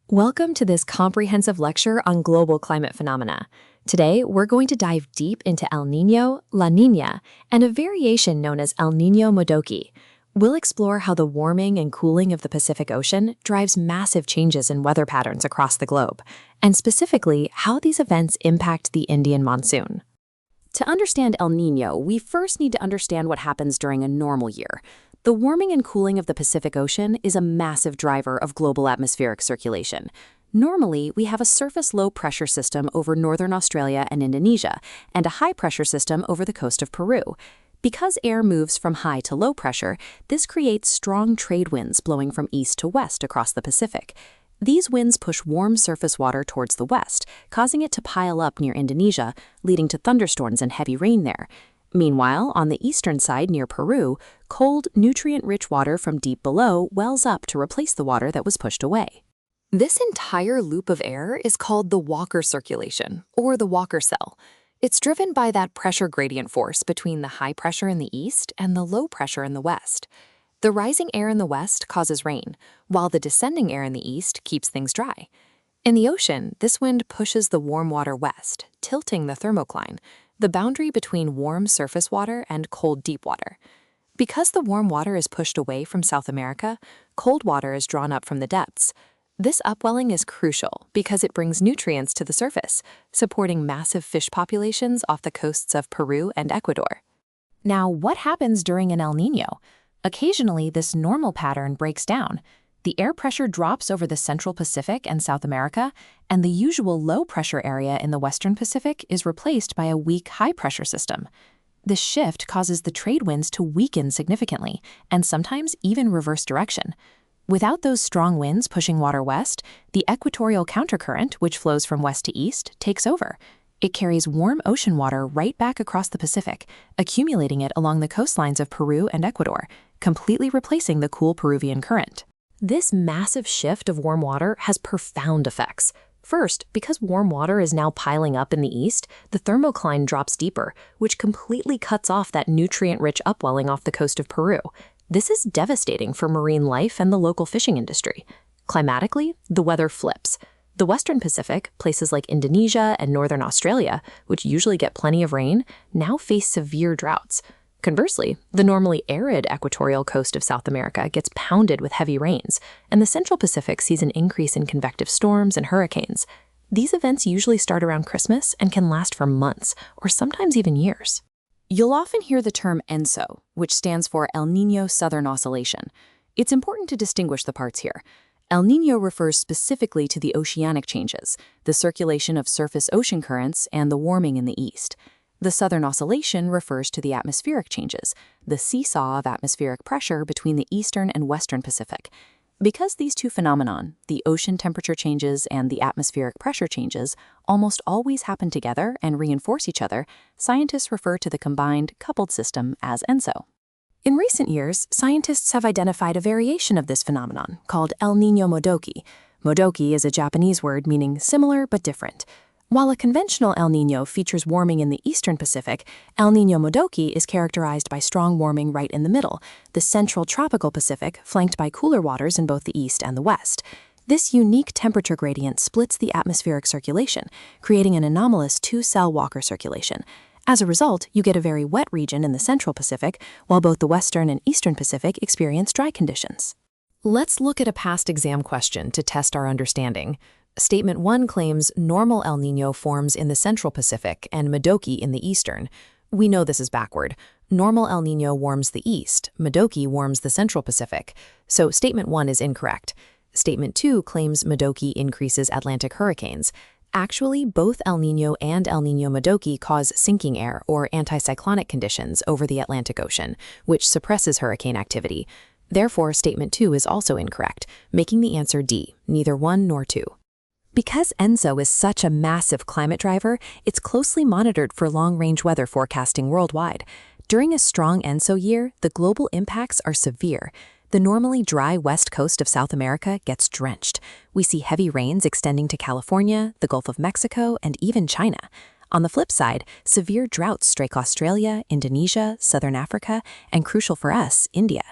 Welcome to this comprehensive lecture on global climate phenomena. Today, we're going to dive deep into El Niño, La Niña, and a variation known as El Niño Modoki. We'll explore how the warming and cooling of the Pacific Ocean drives massive changes in weather patterns across the globe, and specifically how these events impact the Indian monsoon. To understand El Niño, we first need to understand what happens during a normal year. The warming and cooling of the Pacific Ocean is a massive driver of global atmospheric circulation. Normally, we have a surface low-pressure system over northern Australia and Indonesia, and a high-pressure system over the coast of Peru. Because air moves from high to low pressure, this creates strong trade winds blowing from east to west across the Pacific. These winds push warm surface water towards the west, causing it to pile up near Indonesia, leading to thunderstorms and heavy rain there. Meanwhile, on the eastern side near Peru, cold, nutrient-rich water from deep below wells up to replace the water that was pushed away. This entire loop of air is called the Walker circulation, or the Walker cell. It's driven by that pressure gradient force between the high pressure in the east and the low pressure in the west. The rising air in the west causes rain, while the descending air in the east keeps things dry. In the ocean, this wind pushes the warm water west, tilting the thermocline, the boundary between warm surface water and cold deep water. Because the warm water is pushed away from South America, cold water is drawn up from the depths. This upwelling is crucial because it brings nutrients to the surface, supporting massive fish populations off the coasts of Peru and Ecuador. Now, what happens during an El Niño? Occasionally, this normal pattern breaks down. The air pressure drops over the Central Pacific and South America, and the usual low-pressure area in the Western Pacific is replaced by a weak high-pressure system. This shift causes the trade winds to weaken significantly, and sometimes even reverse direction. Without those strong winds pushing water west, the equatorial countercurrent, which flows from west to east, takes over. It carries warm ocean water right back across the Pacific, accumulating it along the coastlines of Peru and Ecuador, completely replacing the cool Peruvian current. This massive shift of warm water has profound effects. First, because warm water is now piling up in the east, the thermocline drops deeper, which completely cuts off that nutrient-rich upwelling off the coast of Peru. This is devastating for marine life and the local fishing industry. Climatically, the weather flips. The Western Pacific, places like Indonesia and northern Australia, which usually get plenty of rain, now face severe droughts. Conversely, the normally arid equatorial coast of South America gets pounded with heavy rains, and the Central Pacific sees an increase in convective storms and hurricanes. These events usually start around Christmas and can last for months, or sometimes even years. You'll often hear the term ENSO, which stands for El Niño Southern Oscillation. It's important to distinguish the parts here. El Niño refers specifically to the oceanic changes, the circulation of surface ocean currents, and the warming in the east. The Southern Oscillation refers to the atmospheric changes, the seesaw of atmospheric pressure between the eastern and western Pacific. Because these two phenomena, the ocean temperature changes and the atmospheric pressure changes, almost always happen together and reinforce each other, scientists refer to the combined, coupled system as ENSO. In recent years, scientists have identified a variation of this phenomenon called El Niño Modoki. Modoki is a Japanese word meaning similar but different. While a conventional El Niño features warming in the eastern Pacific, El Niño Modoki is characterized by strong warming right in the middle, the central tropical Pacific, flanked by cooler waters in both the east and the west. This unique temperature gradient splits the atmospheric circulation, creating an anomalous two-cell Walker circulation. As a result, you get a very wet region in the central Pacific, while both the western and eastern Pacific experience dry conditions. Let's look at a past exam question to test our understanding. Statement 1 claims normal El Niño forms in the Central Pacific and Modoki in the eastern. We know this is backward. Normal El Niño warms the east, Modoki warms the Central Pacific. So statement 1 is incorrect. Statement 2 claims Modoki increases Atlantic hurricanes. Actually, both El Niño and El Niño Modoki cause sinking air or anticyclonic conditions over the Atlantic Ocean, which suppresses hurricane activity. Therefore, statement 2 is also incorrect, making the answer D, neither 1 nor 2. Because ENSO is such a massive climate driver, it's closely monitored for long-range weather forecasting worldwide. During a strong ENSO year, the global impacts are severe. The normally dry west coast of South America gets drenched. We see heavy rains extending to California, the Gulf of Mexico, and even China. On the flip side, severe droughts strike Australia, Indonesia, Southern Africa, and crucial for us, India.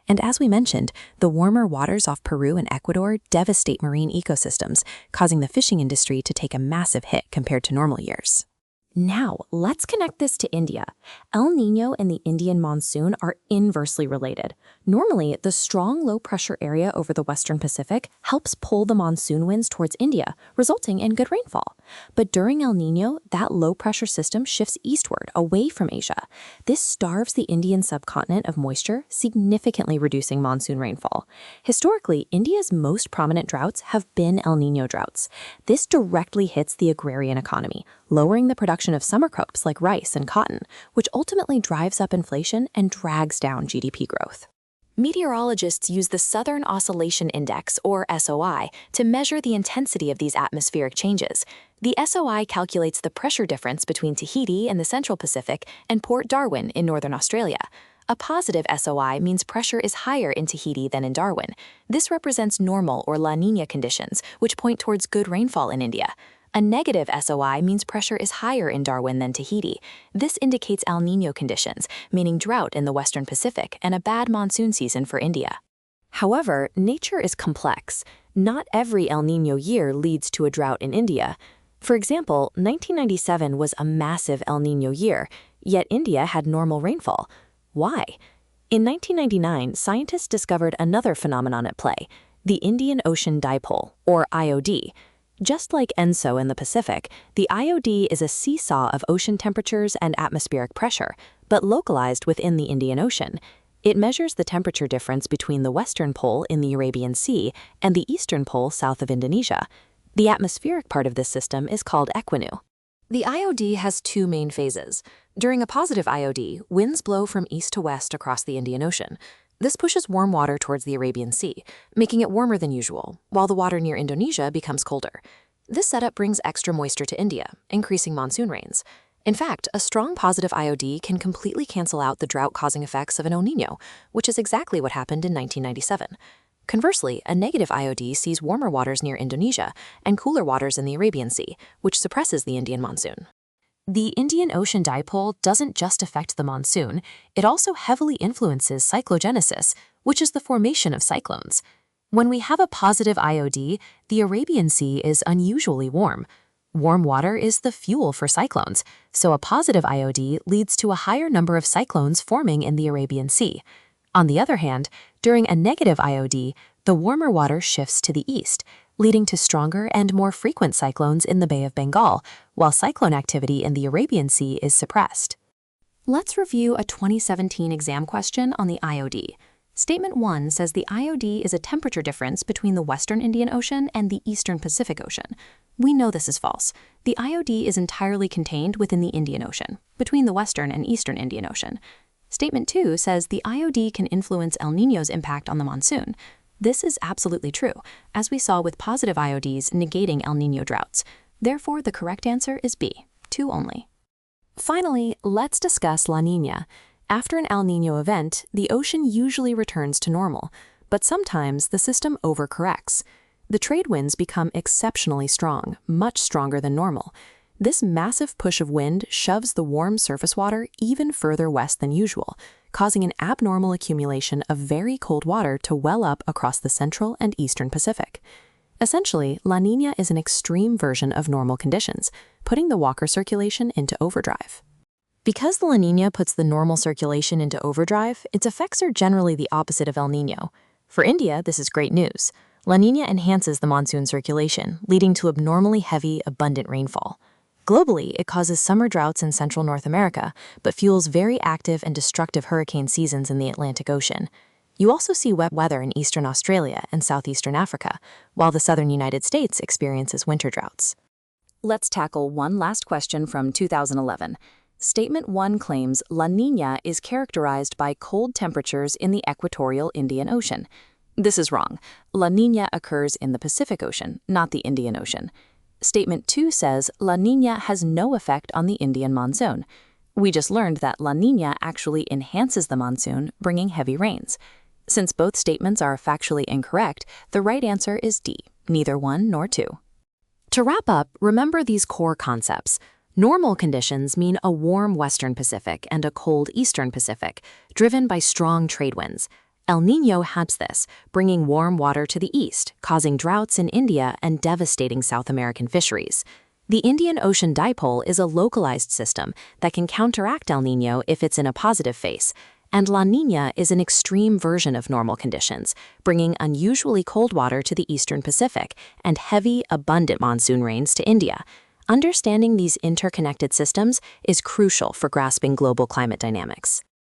And as we mentioned, the warmer waters off Peru and Ecuador devastate marine ecosystems, causing the fishing industry to take a massive hit compared to normal years. Now, let's connect this to India. El Niño and the Indian monsoon are inversely related. Normally, the strong low-pressure area over the western Pacific helps pull the monsoon winds towards India, resulting in good rainfall. But during El Niño, that low-pressure system shifts eastward, away from Asia. This starves the Indian subcontinent of moisture, significantly reducing monsoon rainfall. Historically, India's most prominent droughts have been El Niño droughts. This directly hits the agrarian economy, lowering the production of summer crops like rice and cotton, which ultimately drives up inflation and drags down GDP growth. Meteorologists use the Southern Oscillation Index, or SOI, to measure the intensity of these atmospheric changes. The SOI calculates the pressure difference between Tahiti in the Central Pacific and Port Darwin in northern Australia. A positive SOI means pressure is higher in Tahiti than in Darwin. This represents normal or La Niña conditions, which point towards good rainfall in India. A negative SOI means pressure is higher in Darwin than Tahiti. This indicates El Niño conditions, meaning drought in the western Pacific and a bad monsoon season for India. However, nature is complex. Not every El Niño year leads to a drought in India. For example, 1997 was a massive El Niño year, yet India had normal rainfall. Why? In 1999, scientists discovered another phenomenon at play, the Indian Ocean Dipole, or IOD. Just like ENSO in the Pacific, the IOD is a seesaw of ocean temperatures and atmospheric pressure, but localized within the Indian Ocean. It measures the temperature difference between the western pole in the Arabian Sea and the eastern pole south of Indonesia. The atmospheric part of this system is called equinu. The IOD has two main phases. During a positive IOD, winds blow from east to west across the Indian Ocean. This pushes warm water towards the Arabian Sea, making it warmer than usual, while the water near Indonesia becomes colder. This setup brings extra moisture to India, increasing monsoon rains. In fact, a strong positive IOD can completely cancel out the drought-causing effects of an El Niño, which is exactly what happened in 1997. Conversely, a negative IOD sees warmer waters near Indonesia and cooler waters in the Arabian Sea, which suppresses the Indian monsoon. The Indian Ocean Dipole doesn't just affect the monsoon, it also heavily influences cyclogenesis, which is the formation of cyclones. When we have a positive IOD, the Arabian Sea is unusually warm. Warm water is the fuel for cyclones, so a positive IOD leads to a higher number of cyclones forming in the Arabian Sea. On the other hand, during a negative IOD, the warmer water shifts to the east, leading to stronger and more frequent cyclones in the Bay of Bengal, while cyclone activity in the Arabian Sea is suppressed. Let's review a 2017 exam question on the IOD. Statement 1 says the IOD is a temperature difference between the western Indian Ocean and the eastern Pacific Ocean. We know this is false. The IOD is entirely contained within the Indian Ocean, between the western and eastern Indian Ocean. Statement 2 says the IOD can influence El Niño's impact on the monsoon. This is absolutely true, as we saw with positive IODs negating El Niño droughts. Therefore, the correct answer is B, 2 only. Finally, let's discuss La Niña. After an El Niño event, the ocean usually returns to normal, but sometimes the system overcorrects. The trade winds become exceptionally strong, much stronger than normal. This massive push of wind shoves the warm surface water even further west than usual, causing an abnormal accumulation of very cold water to well up across the central and eastern Pacific. Essentially, La Niña is an extreme version of normal conditions, putting the Walker circulation into overdrive. Because the La Niña puts the normal circulation into overdrive, its effects are generally the opposite of El Niño. For India, this is great news. La Niña enhances the monsoon circulation, leading to abnormally heavy, abundant rainfall. Globally, it causes summer droughts in central North America, but fuels very active and destructive hurricane seasons in the Atlantic Ocean. You also see wet weather in eastern Australia and southeastern Africa, while the southern United States experiences winter droughts. Let's tackle one last question from 2011. Statement 1 claims La Niña is characterized by cold temperatures in the equatorial Indian Ocean. This is wrong. La Niña occurs in the Pacific Ocean, not the Indian Ocean. Statement 2 says La Niña has no effect on the Indian monsoon. We just learned that La Niña actually enhances the monsoon, bringing heavy rains. Since both statements are factually incorrect, the right answer is D, neither 1 nor 2. To wrap up, remember these core concepts. Normal conditions mean a warm western Pacific and a cold eastern Pacific, driven by strong trade winds. El Nino helps this, bringing warm water to the east, causing droughts in India and devastating South American fisheries. The Indian Ocean Dipole is a localized system that can counteract El Nino if it's in a positive phase, and La Niña is an extreme version of normal conditions, bringing unusually cold water to the eastern Pacific and heavy, abundant monsoon rains to India. Understanding these interconnected systems is crucial for grasping global climate dynamics.